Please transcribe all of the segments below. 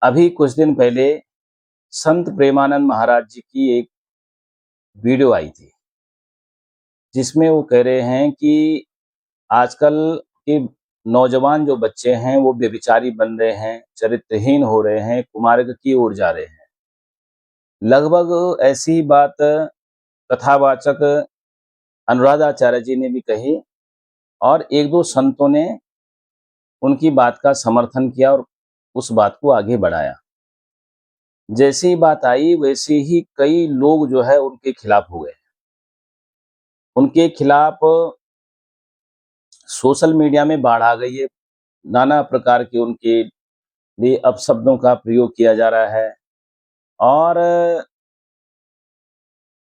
अभी कुछ दिन पहले संत प्रेमानंद महाराज जी की एक वीडियो आई थी, जिसमें वो कह रहे हैं कि आजकल के नौजवान जो बच्चे हैं वो व्यभिचारी बन रहे हैं, चरित्रहीन हो रहे हैं, कुमार्ग की ओर जा रहे हैं। लगभग ऐसी बात कथावाचक अनुराधाचार्य जी ने भी कही और एक दो संतों ने उनकी बात का समर्थन किया और उस बात को आगे बढ़ाया। जैसी बात आई वैसे ही कई लोग जो है उनके खिलाफ हो गए। उनके खिलाफ सोशल मीडिया में बाढ़ आ गई है। नाना प्रकार के उनके लिए अपशब्दों का प्रयोग किया जा रहा है और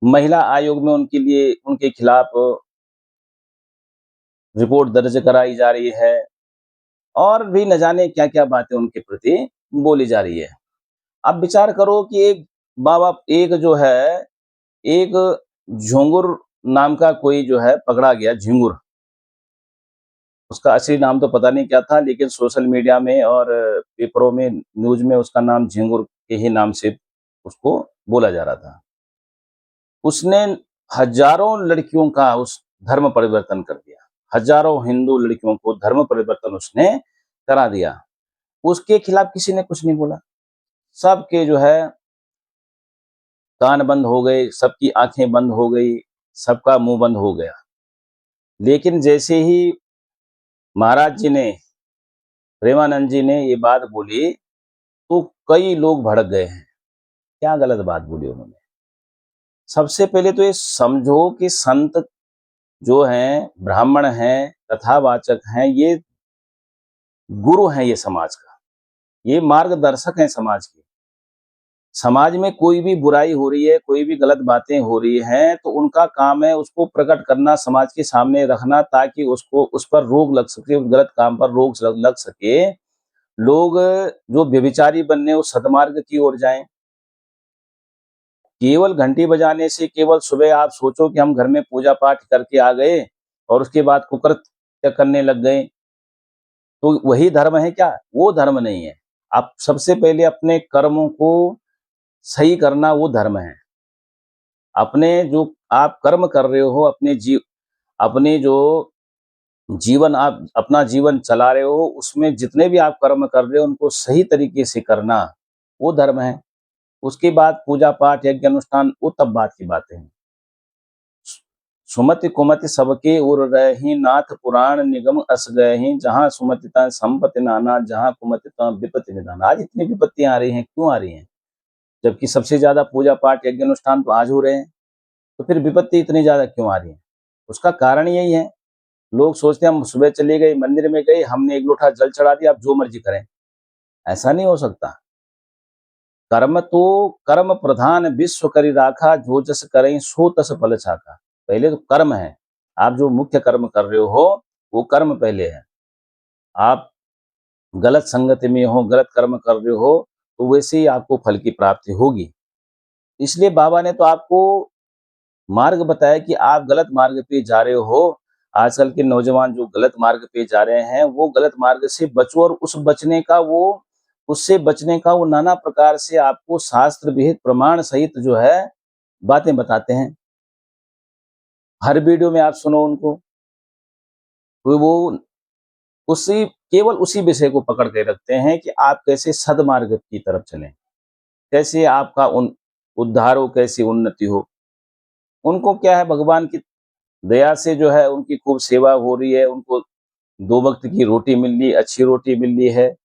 महिला आयोग में उनके खिलाफ रिपोर्ट दर्ज कराई जा रही है और भी न जाने क्या-क्या बातें उनके प्रति बोली जा रही है। अब विचार करो कि एक जो है, एक झोंगुर नाम का कोई जो है पकड़ा गया, झिंगुर। उसका असली नाम तो पता नहीं क्या था, लेकिन सोशल मीडिया में और पेपरों में, न्यूज़ में उसका नाम झिंगुर के ही नाम से उसको बोला जा रहा था। उसने हज़ारों लड़कियों का उस धर्म परिवर्तन कर दिया। हज़ारों हिंदू लड़कियों को धर्म परिवर्तन उसने करा दिया। उसके खिलाफ किसी ने कुछ नहीं बोला। सबके जो है कान बंद हो गए, सबकी आँखें बंद हो गई, सबका मुँह बंद हो गया। लेकिन जैसे ही महाराज जी ने, प्रेमानंद जी ने ये बात बोली, तो कई लोग भड़क गए हैं। क्या गलत बात बोली उन्होंने? सबसे पहले तो ये समझो कि संत जो हैं, ब्राह्मण हैं, कथावाचक हैं, ये गुरु हैं ये समाज का। ये मार्गदर्शक हैं समाज के। समाज में कोई भी बुराई हो रही है, कोई भी गलत बातें हो रही हैं, तो उनका काम है उसको प्रकट करना, समाज के सामने रखना, ताकि उसको उस पर रोक लग सके, उस गलत काम पर रोक लग सके। लोग जो व्यभिचारी बनने, वो सद्मार्ग की ओर जाएँ। केवल घंटी बजाने से, केवल सुबह आप सोचो कि हम घर में पूजा-पाठ करके आ गए और उसके बाद कुकृत्य करने लग गए, तो वही धर्म है क्या? वो धर्म नहीं है। आप सबसे पहले अपने कर्मों को सही करना, वो धर्म है। अपने जो आप कर्म कर रहे हो, अपने जो जीवन आप अपना जीवन चला रहे हो, उसमें जितने भी आप कर्म कर रहे हो, उनको सही तरीके से करना, वो धर्म है। उसके बाद पूजा-पाठ, यज्ञ अनुष्ठान, वो तब बात की बातें हैं। सुमति कुमति सबके उर रही, नाथ पुराण निगम अस गए, जहाँ सुमति तहाँ संपत्ति नाना, जहाँ कुमति तहाँ विपत्ति निदान। आज इतनी विपत्तियां आ रही हैं, क्यों आ रही हैं? जबकि सबसे ज्यादा पूजा पाठ यज्ञ अनुष्ठान तो आज हो रहे हैं, तो फिर विपत्ति इतनी ज्यादा क्यों आ रही है? उसका कारण यही है। लोग सोचते हैं हम सुबह चले गए, मंदिर में गए, हमने एक लोटा जल चढ़ा दिया, आप जो मर्जी करें। ऐसा नहीं हो सकता। कर्म प्रधान विश्व करी राखा, जो जस करें सो तस फल चाखा। पहले तो कर्म है। आप जो मुख्य कर्म कर रहे हो, वो कर्म पहले है। आप गलत संगति में हो, गलत कर्म कर रहे हो, तो वैसे ही आपको फल की प्राप्ति होगी। इसलिए बाबा ने तो आपको मार्ग बताया कि आप गलत मार्ग पे जा रहे हो। आजकल के नौजवान जो गलत मार्ग पे जा रहे हैं, वो गलत मार्ग से बचो, और उससे बचने का वो नाना प्रकार से आपको शास्त्र विहित प्रमाण सहित जो है बातें बताते हैं। हर वीडियो में आप सुनो उनको, तो वो केवल उसी विषय को पकड़ के रखते हैं कि आप कैसे सद्मार्ग की तरफ चलें, कैसे आपका उद्धार हो, कैसे उन्नति हो। उनको क्या है, भगवान की दया से जो है उनकी खूब सेवा हो रही है, उनको 2 वक़्त की रोटी मिल रही, अच्छी रोटी मिल रही है।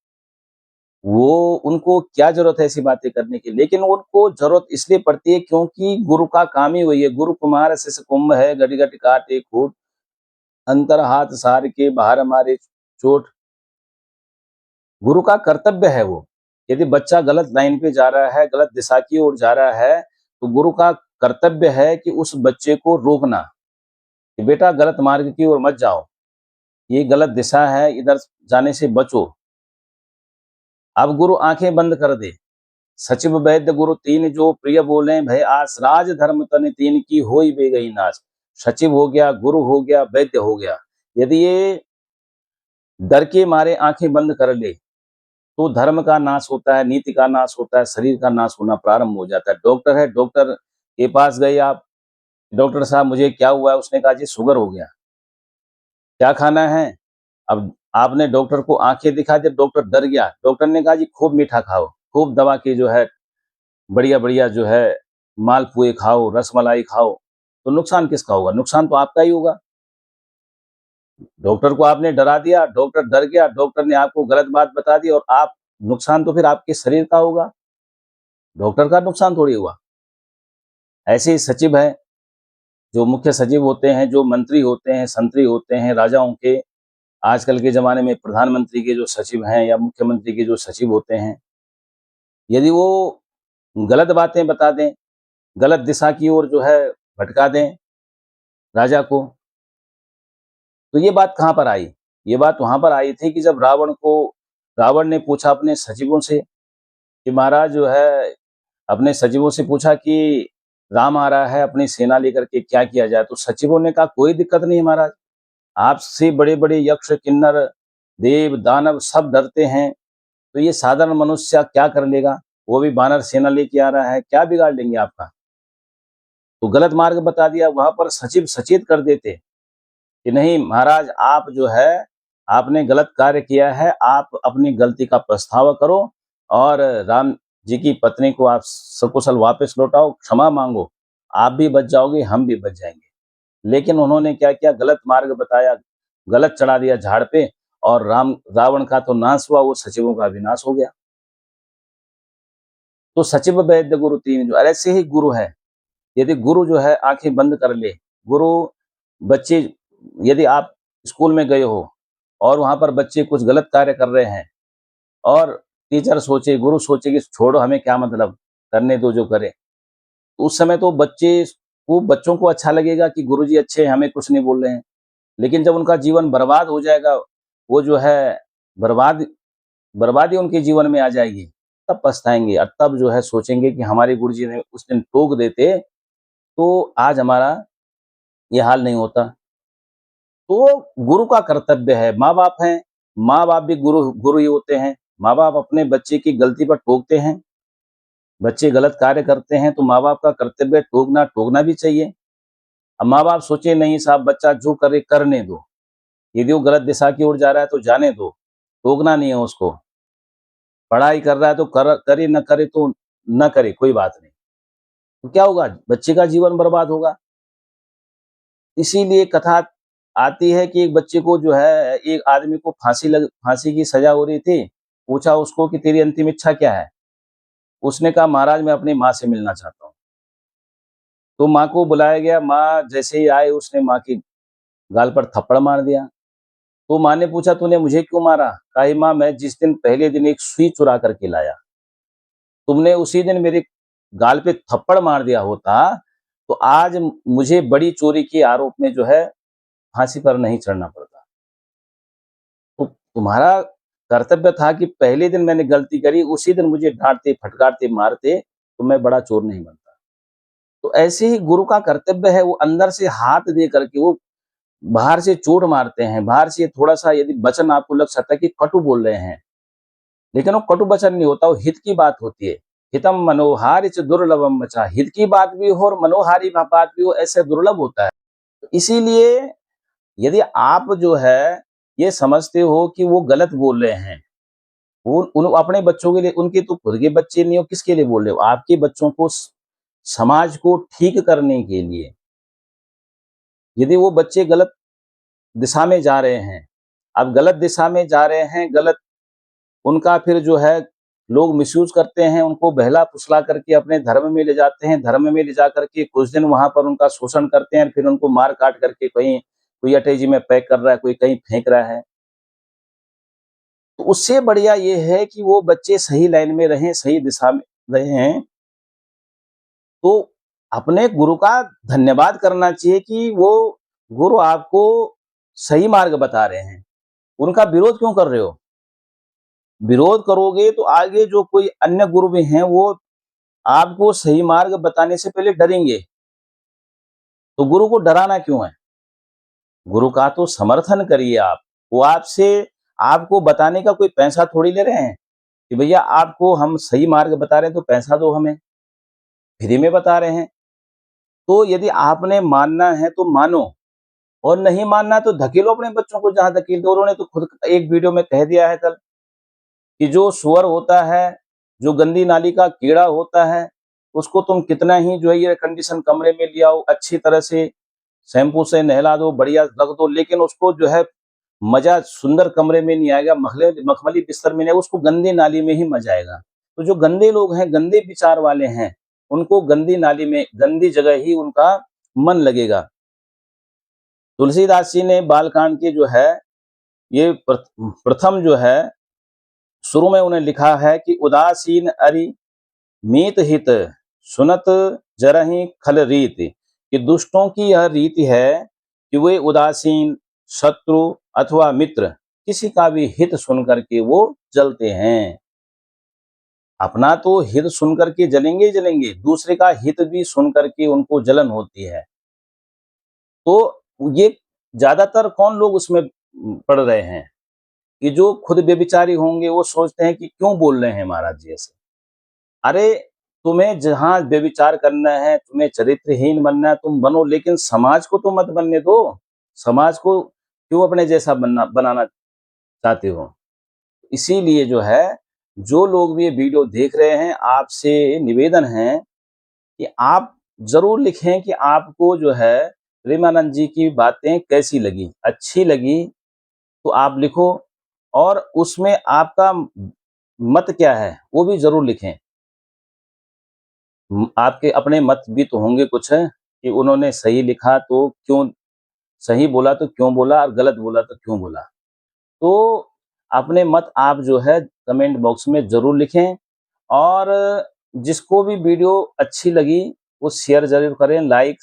वो उनको क्या ज़रूरत है ऐसी बातें करने की? लेकिन उनको ज़रूरत इसलिए पड़ती है क्योंकि गुरु का काम ही वही है। गुरु कुम्हार शिष्य कुंभ है, घटी घटी काटे खूट, अंतर हाथ सार के बाहर मारे चोट। गुरु का कर्तव्य है वो। यदि बच्चा गलत लाइन पे जा रहा है, गलत दिशा की ओर जा रहा है, तो गुरु का कर्तव्य है कि उस बच्चे को रोकना, कि बेटा गलत मार्ग की ओर मत जाओ। ये गलत दिशा है, इधर जाने से बचो। अब गुरु आंखें बंद कर दे। सचिव वैद्य गुरु तीन जो प्रिय बोले, भय आस राज धर्म तनि तीन की होई बे गई नाश। सचिव हो गया, गुरु हो गया, वैद्य हो गया। यदि ये डर के मारे आंखें बंद कर ले, तो धर्म का नाश होता है, नीति का नाश होता है, शरीर का नाश होना प्रारंभ हो जाता है। डॉक्टर है, डॉक्टर के पास गए आप, डॉक्टर साहब मुझे क्या हुआ है? उसने कहा जी शुगर हो गया। क्या खाना है? अब आपने डॉक्टर को आँखें दिखा दी, डॉक्टर डर गया। डॉक्टर ने कहा जी खूब मीठा खाओ, खूब दवा की जो है बढ़िया-बढ़िया जो है मालपुए खाओ, रसमलाई खाओ। तो नुकसान किसका होगा? नुकसान तो आपका ही होगा। डॉक्टर को आपने डरा दिया, डॉक्टर डर गया, डॉक्टर ने आपको गलत बात बता दी और आप नुकसान तो फिर आपके शरीर का होगा, डॉक्टर का नुकसान थोड़ी हुआ। ऐसे ही सचिव हैं, जो मुख्य सचिव होते हैं, जो मंत्री होते हैं, संतरी होते हैं, राजाओं के, आजकल के ज़माने में प्रधानमंत्री के जो सचिव हैं या मुख्यमंत्री के जो सचिव होते हैं, यदि वो गलत बातें बता दें, गलत दिशा की ओर जो है भटका दें राजा को, तो ये बात कहाँ पर आई? ये बात वहाँ पर आई थी कि जब रावण ने पूछा अपने सचिवों से कि महाराज जो है अपने सचिवों से पूछा कि राम आ रहा है अपनी सेना लेकर के क्या किया जाए? तो सचिवों ने कहा कोई दिक्कत नहीं महाराज, आपसे बड़े-बड़े यक्ष, किन्नर, देव, दानव सब डरते हैं, तो ये साधारण मनुष्य क्या कर लेगा? वो भी वानर सेना लेके आ रहा है, क्या बिगाड़ लेंगे आपका? तो गलत मार्ग बता दिया, वहाँ पर सचिव सचेत कर देते कि नहीं महाराज आप जो है, आपने गलत कार्य किया है, आप अपनी गलती का पछतावा करो और राम जी की पत्नी को आप सकुशल वापस लौटाओ, क्षमा माँगो, आप भी बच जाओगे, हम भी बच जाएँगे। लेकिन उन्होंने क्या किया? गलत मार्ग बताया, गलत चढ़ा दिया झाड़ पे और रावण का तो नाश हुआ, वो सचिवों का भी नाश हो गया। तो सचिव, वैद्य, गुरु 3 जो ऐसे ही गुरु हैं। यदि गुरु जो है आँखें बंद कर ले, गुरु बच्चे, यदि आप स्कूल में गए हो और वहाँ पर बच्चे कुछ गलत कार्य कर रहे हैं और टीचर सोचे, गुरु सोचे कि छोड़ो हमें क्या मतलब, करने दो जो करे। तो उस समय तो बच्चों को अच्छा लगेगा कि गुरुजी अच्छे हैं, हमें कुछ नहीं बोल रहे हैं। लेकिन जब उनका जीवन बर्बाद हो जाएगा, वो जो है बर्बाद बर्बादी उनके जीवन में आ जाएगी, तब पछताएँगे और तब जो है सोचेंगे कि हमारे गुरुजी ने उस दिन टोक देते, तो आज हमारा ये हाल नहीं होता। तो गुरु का कर्तव्य है, माँ-बाप हैं, माँ-बाप भी गुरु गुरु ही होते हैं। माँ-बाप अपने बच्चे की गलती पर टोकते हैं, बच्चे गलत कार्य करते हैं तो माँ-बाप का कर्तव्य है टोकना, टोकना भी चाहिए। अब माँ-बाप सोचे नहीं साहब बच्चा जो करे करने दो, यदि वो गलत दिशा की ओर जा रहा है तो जाने दो, टोकना नहीं है उसको। पढ़ाई कर रहा है तो करे न करे तो न करे, कोई बात नहीं। तो क्या होगा? बच्चे का जीवन बर्बाद होगा। इसीलिए कथा आती है कि एक बच्चे को जो है, एक आदमी को फांसी की सजा हो रही थी। पूछा उसको कि तेरी अंतिम इच्छा क्या है? उसने कहा महाराज मैं अपनी माँ से मिलना चाहता हूँ। तो माँ को बुलाया गया, माँ जैसे ही आए उसने माँ की गाल पर थप्पड़ मार दिया। तो माँ ने पूछा तूने मुझे क्यों मारा? कहा माँ मैं जिस दिन पहले दिन एक सुई चुरा करके लाया, तुमने उसी दिन मेरे गाल पे थप्पड़ मार दिया होता, तो आज मुझे बड़ी चोरी के आरोप में जो है फांसी पर नहीं चढ़ना पड़ता। तो तुम्हारा कर्तव्य था कि पहले दिन मैंने गलती करी, उसी दिन मुझे डाँटते, फटकारते, मारते, तो मैं बड़ा चोर नहीं बनता। तो ऐसे ही गुरु का कर्तव्य है, वो अंदर से हाथ दे करके वो बाहर से चोट मारते हैं, बाहर से थोड़ा-सा यदि वचन आपको लग सकता है कि कटु बोल रहे हैं, लेकिन वो कटु वचन नहीं होता, वो हित की बात होती है। हितम मनोहारिच दुर्लभम वचा, हित की बात भी हो और मनोहारी बात भी हो, ऐसे दुर्लभ होता है। इसीलिए यदि आप जो है, ये समझते हो कि वो गलत बोल रहे हैं, वो उन अपने बच्चों के लिए, उनके तो खुद के बच्चे नहीं हो, किसके लिए बोल रहे हो? आपके बच्चों को समाज को ठीक करने के लिए। यदि वो बच्चे गलत दिशा में जा रहे हैं, अब गलत दिशा में जा रहे हैं, गलत उनका फिर जो है लोग मिसयूज़ करते हैं, उनको बहला-फुसला करके अपने धर्म में ले जाते हैं, धर्म में ले जाकर के कुछ दिन वहाँ पर उनका शोषण करते हैं, फिर उनको मार-काट करके कहीं कोई अटैची में पैक कर रहा है, कोई कहीं फेंक रहा है। तो उससे बढ़िया ये है कि वो बच्चे सही लाइन में रहें, सही दिशा में रहें, तो अपने गुरु का धन्यवाद करना चाहिए कि वो गुरु आपको सही मार्ग बता रहे हैं। उनका विरोध क्यों कर रहे हो? विरोध करोगे तो आगे जो कोई अन्य गुरु भी हैं, वो आपको सही मार्ग बताने से पहले डरेंगे। तो गुरु को डराना क्यों है? गुरु का तो समर्थन करिए आप। वो आपसे आपको बताने का कोई पैसा थोड़ी ले रहे हैं। कि भैया आपको हम सही मार्ग बता रहे हैं तो पैसा दो हमें, फ्री में बता रहे हैं। तो यदि आपने मानना है तो मानो और नहीं मानना तो धकेलो अपने बच्चों को जहाँ धकेल दो। उन्होंने तो खुद एक वीडियो में कह दिया है कल कि जो सूअर होता है, जो गंदी नाली का कीड़ा होता है, उसको तुम कितना ही जो है एयर कंडीशन कमरे में ले आओ, अच्छी तरह से शैम्पू से नहला दो, बढ़िया रख दो, लेकिन उसको जो है मज़ा सुंदर कमरे में नहीं आएगा, मखमली बिस्तर में नहीं आएगा, उसको गंदी नाली में ही मज़ा आएगा। तो जो गंदे लोग हैं, गंदे विचार वाले हैं, उनको गंदी नाली में, गंदी जगह ही उनका मन लगेगा। तुलसीदास जी ने बालकांड की जो है ये प्रथम जो है शुरू में उन्हें लिखा है कि उदासीन अरि मीत हित सुनत जरहि खल रीत, कि दुष्टों की यह रीति है कि वे उदासीन, शत्रु अथवा मित्र किसी का भी हित सुन करके वो जलते हैं। अपना तो हित सुन करके जलेंगे ही जलेंगे, दूसरे का हित भी सुन करके उनको जलन होती है। तो ये ज्यादातर कौन लोग उसमें पड़ रहे हैं कि जो खुद व्यभिचारी होंगे वो सोचते हैं कि क्यों बोल रहे हैं महाराज जी ऐसे। अरे तुम्हें जहाँ व्यभिचार करना है, तुम्हें चरित्रहीन बनना है, तुम बनो, लेकिन समाज को तो मत बनने दो। समाज को क्यों अपने जैसा बनाना चाहते हो? इसीलिए जो है, जो लोग भी ये वीडियो देख रहे हैं, आपसे निवेदन है कि आप ज़रूर लिखें कि आपको जो है प्रेमानंद जी की बातें कैसी लगी। अच्छी लगी तो आप लिखो और उसमें आपका मत क्या है, वो भी ज़रूर लिखें। आपके अपने मत भी तो होंगे कुछ कि उन्होंने सही लिखा तो क्यों, सही बोला तो क्यों बोला और गलत बोला तो क्यों बोला। तो अपने मत आप जो है कमेंट बॉक्स में ज़रूर लिखें और जिसको भी वीडियो अच्छी लगी वो शेयर ज़रूर करें, लाइक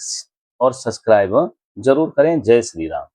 और सब्सक्राइब ज़रूर करें। जय श्री राम।